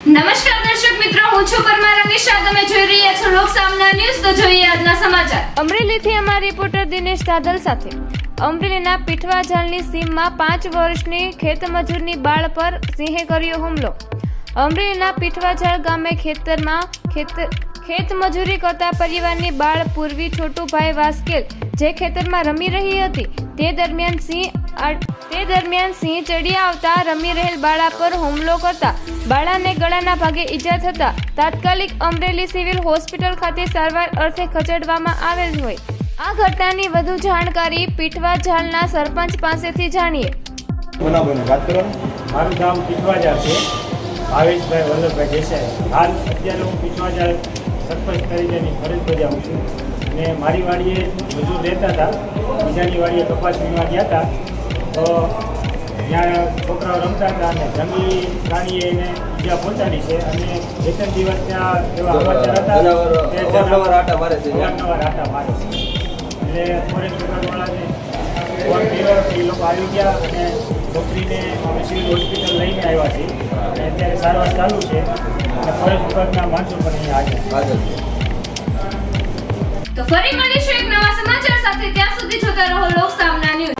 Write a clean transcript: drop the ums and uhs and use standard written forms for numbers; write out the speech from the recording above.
નમસ્કાર દર્શક મિત્રો, હું છું પરમાર અનિશા. તમે જોઈ રહ્યા છો લોકસામના ન્યૂઝ. તો જોઈએ આજના સમાચાર. અમરેલીથી અમારા રિપોર્ટર દિનેશ દાદલ સાથે. અમરેલીના પીઠવાજાલની સીમમાં 5 વર્ષની ખેતમજૂરની બાળ પર સિંહે કર્યો હુમલો. અમરેલીના પીઠવાજાલ ગામે ખેતમજૂરી કરતા પરિવારની બાળ પૂર્વી છોટુભાઈ વાસ્કેલ જે ખેતરમાં રમી રહી હતી તે દરમિયાન સિંહ ચડી આવતા રમી રહેલ બાળા પર હુમલો કરતા બાળાને ગળાના ભાગે ઈજા થતા તાત્કાલિક અમરેલી સિવિલ હોસ્પિટલ ખાતે સારવાર અર્થે ખસેડવામાં આવેલ હોય. આ ઘટનાની વધુ જાણકારી પીઠવાજાલના સરપંચ પાસેથી જાણીએ. મારું ગામ પીઠવાજાલ છે. ભાવેશભાઈ વલ્લભભાઈ દેસાઈ. હાલ અત્યારે હું પીઠવાજાલ સરપંચ તરીકેની ફરજ બજાવું છું અને મારી વાડીએ મજૂર રહેતા હતા. બીજાની વાડીએ કપાસ વીણવા ગયા હતા તો ત્યાં છોકરાઓ રમતા હતા અને જંગલી પ્રાણીએ એને ઈજા પહોંચાડી છે અને 2-3 દિવસ ત્યાં એવા સમાચાર હતા કે અવારનવાર આટા મારે છે. એટલે ફોરેસ્ટ વિભાગવાળાને ફોન કર્યો કે એ લોકો આવી ગયા અને છોકરીને અમે સિવિલ હોસ્પિટલ લઈને આવ્યા છીએ અને અત્યારે સારવાર ચાલુ છે અને ફોરેસ્ટ વિભાગના માણસો પણ અહીંયા હાજર છે. તો ફરી મળીશું એક નવા સમાચાર સાથે. ત્યાં સુધી જોતા રહો લોકસામના.